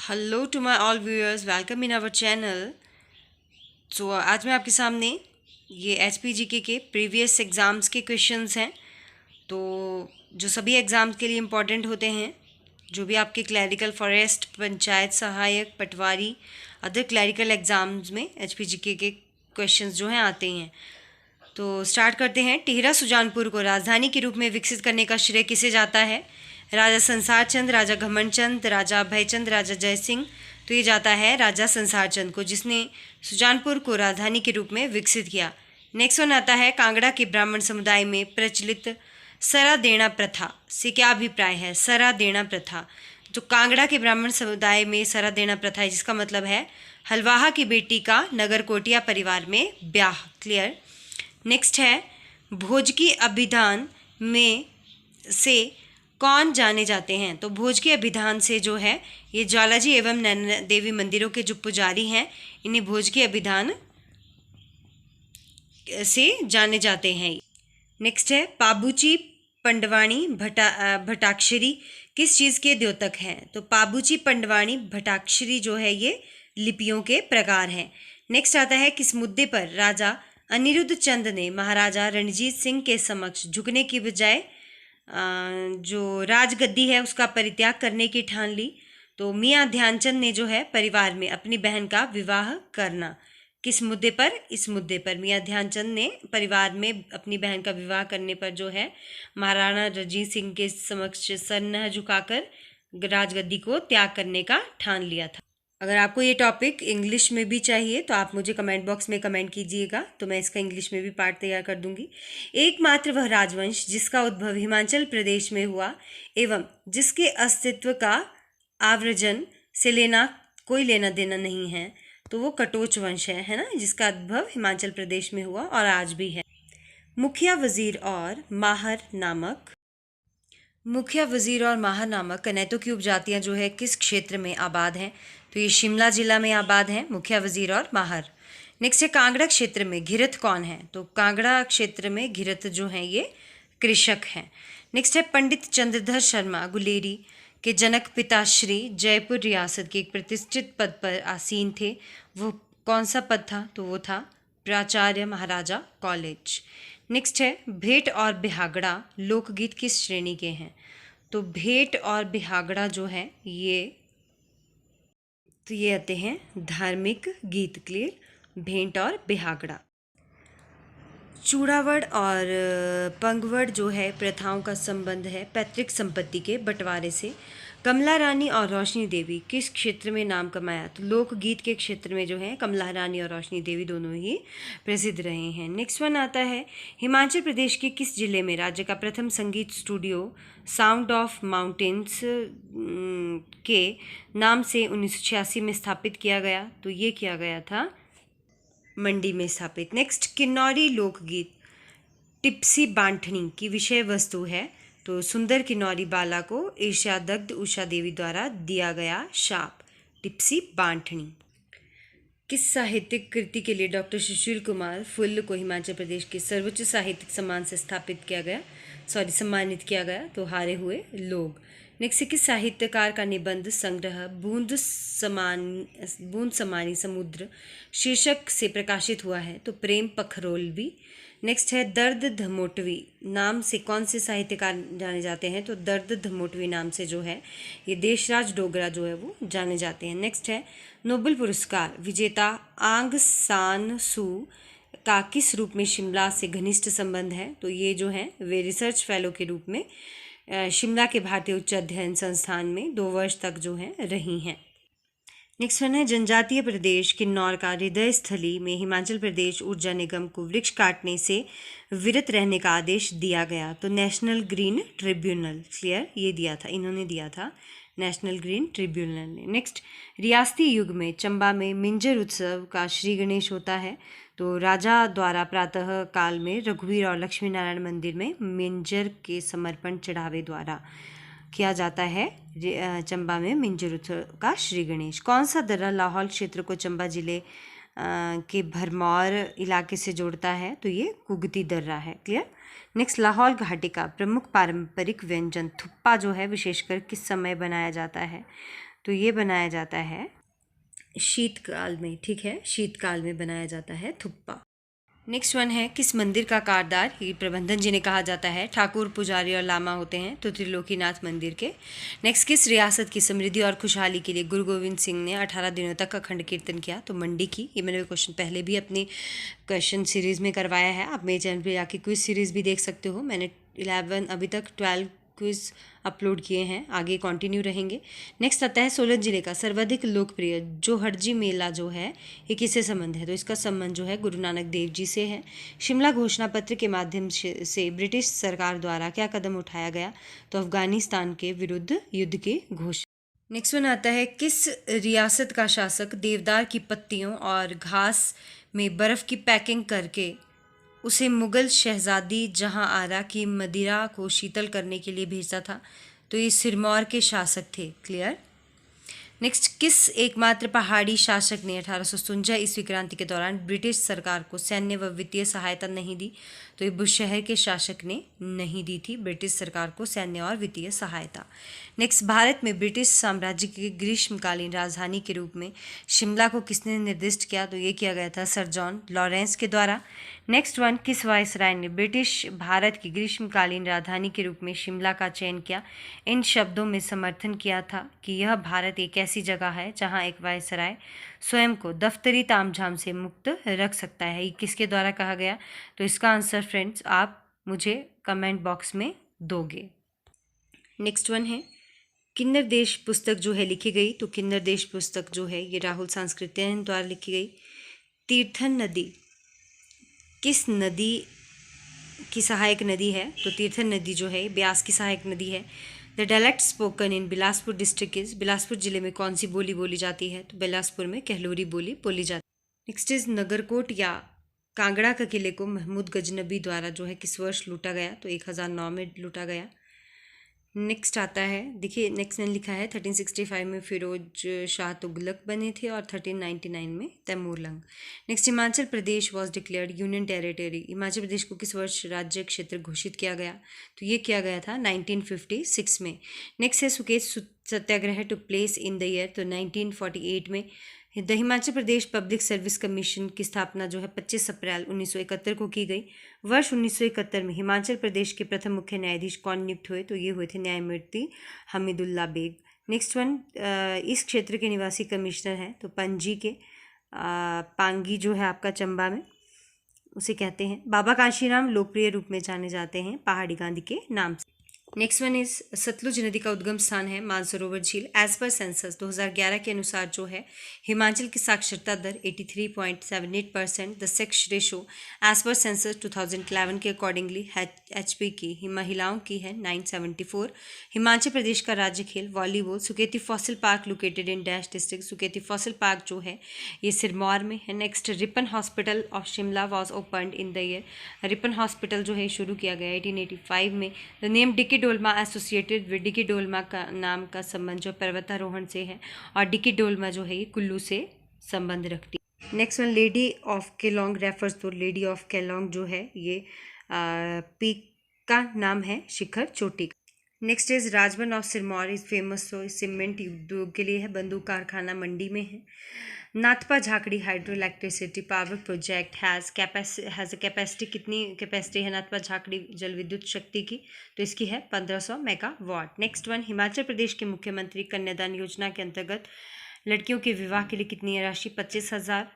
Hello to my all viewers, welcome in our channel. आज मैं आपके सामने ये HPGK के प्रीवियस एग्ज़ाम्स के क्वेश्चंस हैं। तो जो सभी एग्ज़ाम्स के लिए इम्पॉर्टेंट होते हैं, जो भी आपके क्लैरिकल फॉरेस्ट, पंचायत सहायक, पटवारी, अदर क्लैरिकल एग्ज़ाम्स में HPGK के क्वेश्चंस जो हैं आते हैं। तो स्टार्ट करते हैं। टिहरा सुजानपुर को राजधानी के रूप में विकसित करने का श्रेय किसे जाता है? राजा संसार चंद, राजा घमंड चंद, राजा अभयचंद, राजा जयसिंह। तो ये जाता है राजा संसार चंद को, जिसने सुजानपुर को राजधानी के रूप में विकसित किया। नेक्स्ट वन आता है, कांगड़ा के ब्राह्मण समुदाय में प्रचलित सरा देना प्रथा से क्या अभिप्राय है? सरा देना प्रथा, जो कांगड़ा के ब्राह्मण समुदाय में सरा देना प्रथा है, जिसका मतलब है हलवाहा की बेटी का नगरकोटिया परिवार में ब्याह। क्लियर। नेक्स्ट है, भोजकी अभिधान में से कौन जाने जाते हैं? तो भोज के अभिधान से जो है ये ज्वालाजी एवं नैना देवी मंदिरों के जो पुजारी हैं, इन्हें भोज के अभिधान से जाने जाते हैं। नेक्स्ट है, पाबूची पंडवाणी भटाक्षरी किस चीज़ के द्योतक हैं? तो पाबूची पंडवाणी भटाक्षरी जो है ये लिपियों के प्रकार हैं। नेक्स्ट आता है, किस मुद्दे पर राजा अनिरुद्ध चंद ने महाराजा रणजीत सिंह के समक्ष झुकने की बजाय जो राजगद्दी है उसका परित्याग करने की ठान ली? तो मियाँ ध्यानचंद ने जो है परिवार में अपनी बहन का विवाह करना। किस मुद्दे पर? इस मुद्दे पर मियाँ ध्यानचंद ने परिवार में अपनी बहन का विवाह करने पर जो है महाराणा रणजीत सिंह के समक्ष सर न झुकाकर राजगद्दी को त्याग करने का ठान लिया था। अगर आपको ये टॉपिक इंग्लिश में भी चाहिए तो आप मुझे कमेंट बॉक्स में कमेंट कीजिएगा, तो मैं इसका इंग्लिश में भी पार्ट तैयार कर दूंगी। एकमात्र वह राजवंश जिसका उद्भव हिमाचल प्रदेश में हुआ एवं जिसके अस्तित्व का आवर्जन से कोई लेना देना नहीं है, तो वो कटोच वंश है ना, जिसका उद्भव हिमाचल प्रदेश में हुआ और आज भी है। मुखिया वजीर और माहर नामक कनैतों की उपजातियां जो है किस क्षेत्र में आबाद हैं? तो ये शिमला जिला में आबाद हैं, मुखिया वजीर और माहर। नेक्स्ट है, कांगड़ा क्षेत्र में घिरथ कौन है? तो कांगड़ा क्षेत्र में घिरथ जो हैं ये कृषक हैं। नेक्स्ट है, पंडित चंद्रधर शर्मा गुलेरी के जनक पिताश्री जयपुर रियासत के एक प्रतिष्ठित पद पर आसीन थे। वो कौन सा पद था? तो वो था प्राचार्य महाराजा कॉलेज। नेक्स्ट है, भेंट और बिहागड़ा लोकगीत किस श्रेणी के हैं? तो भेंट और बिहागड़ा जो है ये आते हैं धार्मिक गीत। क्लियर। भेंट और बिहागड़ा। चूड़ावड़ और पंगवड़ जो है प्रथाओं का संबंध है पैतृक संपत्ति के बंटवारे से। कमला रानी और रोशनी देवी किस क्षेत्र में नाम कमाया? तो लोकगीत के क्षेत्र में जो है कमला रानी और रोशनी देवी दोनों ही प्रसिद्ध रहे हैं। नेक्स्ट वन आता है, हिमाचल प्रदेश के किस जिले में राज्य का प्रथम संगीत स्टूडियो साउंड ऑफ माउंटेन्स के नाम से 1986 में स्थापित किया गया? तो ये किया गया था मंडी में स्थापित। नेक्स्ट, किन्नौरी लोकगीत टिप्सी बांठनी की विषय वस्तु है? तो सुंदर किन्नौरी बाला को ईर्ष्यादग्ध उषा देवी द्वारा दिया गया शाप, टिप्सी बांठनी। किस साहित्यिक कृति के लिए डॉक्टर सुशील कुमार फुल्ल को हिमाचल प्रदेश के सर्वोच्च साहित्यिक सम्मान से सम्मानित किया गया? तो हारे हुए लोग। नेक्स्ट, किस साहित्यकार का निबंध संग्रह बूंद समानी समुद्र शीर्षक से प्रकाशित हुआ है? तो प्रेम पखरोलवी। नेक्स्ट है, दर्द धमोटवी नाम से कौन से साहित्यकार जाने जाते हैं? तो दर्द धमोटवी नाम से जो है ये देशराज डोगरा जो है वो जाने जाते हैं। नेक्स्ट है, नोबेल पुरस्कार विजेता आंग सान सू का किस रूप में शिमला से घनिष्ठ संबंध है? तो ये जो है वे रिसर्च फेलो के रूप में शिमला के भारतीय उच्च अध्ययन संस्थान में 2 वर्ष तक जो है रही हैं। नेक्स्ट वन है, जनजातीय प्रदेश किन्नौर का हृदय स्थली में हिमाचल प्रदेश ऊर्जा निगम को वृक्ष काटने से विरत रहने का आदेश दिया गया? तो नेशनल ग्रीन ट्रिब्यूनल। क्लियर, ये दिया था, इन्होंने दिया था नेशनल ग्रीन ट्रिब्यूनल ने। नेक्स्ट, रियासती युग में चंबा में मिंजर उत्सव का श्री गणेश होता है? तो राजा द्वारा प्रातः काल में रघुवीर और लक्ष्मी नारायण मंदिर में मिंजर के समर्पण चढ़ावे द्वारा किया जाता है चंबा में मिंजर उत्सव का श्री गणेश। कौन सा दर्रा लाहौल क्षेत्र को चंबा जिले के भरमौर इलाके से जोड़ता है? तो ये कुगती दर्रा है। क्लियर। नेक्स्ट, लाहौल घाटी का प्रमुख पारंपरिक व्यंजन थुप्पा जो है विशेषकर किस समय बनाया जाता है? तो ये बनाया जाता है शीतकाल में, ठीक है, शीतकाल में बनाया जाता है थुप्पा। नेक्स्ट वन है, किस मंदिर का कारदार ये प्रबंधन जिन्हें कहा जाता है? ठाकुर, पुजारी और लामा होते हैं, तो त्रिलोकीनाथ मंदिर के। नेक्स्ट, किस रियासत की समृद्धि और खुशहाली के लिए गुरु गोविंद सिंह ने 18 दिनों तक अखंड कीर्तन किया? तो मंडी की। ये मैंने क्वेश्चन पहले भी अपनी क्वेश्चन सीरीज़ में करवाया है, आप मेरे चैनल पर जाके क्विज सीरीज़ भी देख सकते हो। मैंने 11 अभी तक 12 क्विज अपलोड किए हैं, आगे कंटिन्यू रहेंगे। नेक्स्ट आता है, सोलन जिले का सर्वाधिक लोकप्रिय जोहड़जी मेला जो है ये किससे संबंध है? तो इसका संबंध जो है गुरु नानक देव जी से है। शिमला घोषणा पत्र के माध्यम से ब्रिटिश सरकार द्वारा क्या कदम उठाया गया? तो अफगानिस्तान के विरुद्ध युद्ध की घोषणा। नेक्स्ट वन आता है, किस रियासत का शासक देवदार की पत्तियों और घास में बर्फ़ की पैकिंग करके उसे मुग़ल शहज़ादी जहां आरा की मदिरा को शीतल करने के लिए भेजता था? तो ये सिरमौर के शासक थे। क्लियर। नेक्स्ट, किस एकमात्र पहाड़ी शासक ने 1857 ईस्वी क्रांति के दौरान ब्रिटिश सरकार को सैन्य व वित्तीय सहायता नहीं दी? तो ये बुशहर के शासक ने नहीं दी थी ब्रिटिश सरकार को सैन्य और वित्तीय सहायता। नेक्स्ट, भारत में ब्रिटिश साम्राज्य की ग्रीष्मकालीन राजधानी के रूप में शिमला को किसने निर्दिष्ट किया? तो ये किया गया था सर जॉन लॉरेंस के द्वारा। नेक्स्ट वन, किस वायसराय ने ब्रिटिश भारत की ग्रीष्मकालीन राजधानी के रूप में शिमला का चयन किया? इन शब्दों में समर्थन किया था कि यह भारत एक ऐसी जगह है जहां एक वायसराय स्वयं को दफ्तरी तामझाम से मुक्त रख सकता है। ये किसके द्वारा कहा गया? तो इसका आंसर फ्रेंड्स आप मुझे कमेंट बॉक्स में दोगे। नेक्स्ट वन है, किन्नर देश पुस्तक जो है लिखी गई, तो किन्नर देश पुस्तक जो है ये राहुल सांस्कृत्यायन द्वारा लिखी गई। तीर्थन नदी किस नदी की सहायक नदी है? तो तीर्थन नदी जो है ब्यास की सहायक नदी है। The dialect spoken in Bilaspur district is, Bilaspur जिले में कौन सी बोली बोली जाती है? तो बिलासपुर में कहलोरी बोली बोली जाती है। नेक्स्ट इज, नगरकोट या कांगड़ा का किले को महमूद गजनबी द्वारा जो है किस वर्ष लूटा गया? तो 1009 में लूटा गया। नेक्स्ट आता है, देखिए नेक्स्ट ने लिखा है 1365 में फिरोज शाह तुगलक बने थे और 1399 में Timur Lang. Next, Himachal Pradesh was declared union territory, Himachal Pradesh को किस वर्ष राज्य क्षेत्र घोषित किया गया? तो ये किया गया था 1956 में। नेक्स्ट है, Suket Satyagraha took place in the year, तो 1948 में। The Himachal Pradesh public service commission की स्थापना जो है 25 अप्रैल 1971 को की गई। वर्ष 1971 में हिमाचल प्रदेश के प्रथम मुख्य न्यायाधीश कौन नियुक्त हुए? तो ये हुए थे न्यायमूर्ति हमीदुल्ला बेग। नेक्स्ट वन, इस क्षेत्र के निवासी कमिश्नर हैं, तो पणजी के पांगी जो है आपका चंबा में, उसे कहते हैं। बाबा कांशीराम लोकप्रिय रूप में जाने जाते हैं पहाड़ी गांधी के नाम से। नेक्स्ट वन इज, सतलुज नदी का उद्गम स्थान है मानसरोवर झील। एज पर सेंसस 2011 के अनुसार जो है हिमाचल की साक्षरता दर 83.78%। The sex ratio as per census 2011 के अकॉर्डिंगली HP की महिलाओं की है 974। हिमाचल प्रदेश का राज्य खेल volleyball. Suketi fossil park located in dash district, Suketi fossil park जो है ये सिरमौर में है। Next, Ripon hospital of Shimla was opened in the year, Ripon hospital जो है शुरू किया गया 1885 में। The name Dicky Dolma associated with, Dicky Dolma का नाम का संबंध जो पर्वतारोहण से है और डिकी डोलमा जो है ये कुल्लू से संबंध रखती है। Next one, lady of Kelong refers, तो लेडी ऑफ केलोंग जो है ये पीक का नाम है शिखर चोटी का। Next is, Rajban of Sirmaur is famous, तो सीमेंट उद्योग के लिए है, बंदूक कारखाना मंडी में है। Nathpa Jhakri hydro electricity power project has a capacity, कितनी कैपेसिटी है नाथपा झाकड़ी जल विद्युत शक्ति की? तो इसकी है 1500 megawatt. Next one, Himachal Pradesh के मुख्यमंत्री कन्यादान योजना के अंतर्गत लड़कियों के विवाह के लिए कितनी राशि? 25,000,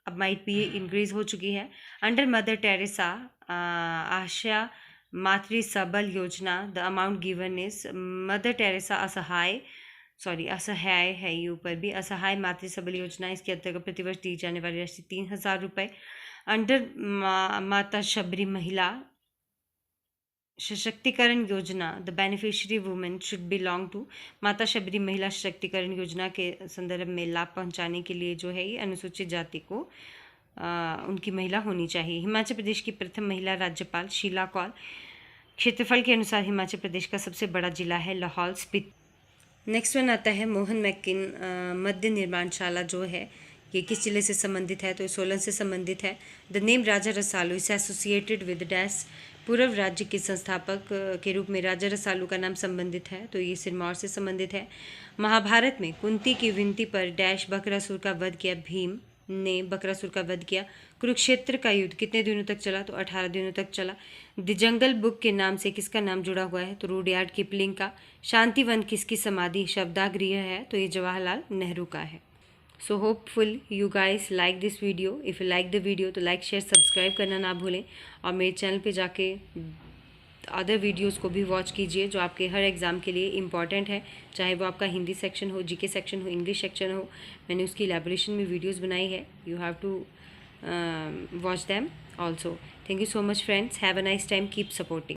अब माइट भी ये इंक्रीज हो चुकी है। अंडर मदर टेरेसा आशा मातृ सबल योजना the amount given is, mother Teresa असहाय है, ये ऊपर भी असहाय मातृ सबल योजना, इसके अंतर्गत प्रतिवर्ष दी जाने वाली राशि 3,000 रुपये। अंडर माता शबरी महिला सशक्तिकरण योजना the beneficiary women should belong to, माता शबरी महिला सशक्तिकरण योजना के संदर्भ में लाभ पहुंचाने के लिए जो है ये अनुसूचित जाति को उनकी महिला होनी चाहिए। हिमाचल प्रदेश की प्रथम महिला राज्यपाल शीला कौल। क्षेत्रफल के अनुसार हिमाचल प्रदेश का सबसे बड़ा जिला है लाहौल स्पीति। नेक्स्ट वन आता है, मोहन मैकिन मध्य निर्माणशाला जो है ये किस जिले से संबंधित है? तो सोलन से संबंधित है। The name Raja Rasalu is associated with dash पूर्व राज्य के संस्थापक के रूप में राजा रसालू का नाम संबंधित है, तो ये सिरमौर से संबंधित है। महाभारत में कुंती की विनती पर डैश बकासुर का वध किया, भीम ने बकासुर का वध किया। कुरुक्षेत्र का युद्ध कितने दिनों तक चला, तो 18 दिनों तक चला। द जंगल बुक के नाम से किसका नाम जुड़ा हुआ है, तो रुडयार्ड किपलिंग का। शांतिवन किसकी समाधि शब्दागृह है, तो ये जवाहरलाल नेहरू का है। सो hopeful you guys like this video. If you like the video तो लाइक शेयर सब्सक्राइब करना ना भूलें, और मेरे चैनल पे जाके अदर वीडियोस को भी वॉच कीजिए जो आपके हर एग्ज़ाम के लिए इम्पॉर्टेंट है, चाहे वो आपका हिंदी सेक्शन हो, जीके सेक्शन हो, इंग्लिश सेक्शन हो। मैंने उसकी एलैबोरेशन में वीडियोस बनाई है, you have to watch them also. Thank you so much friends, have a nice time, keep supporting.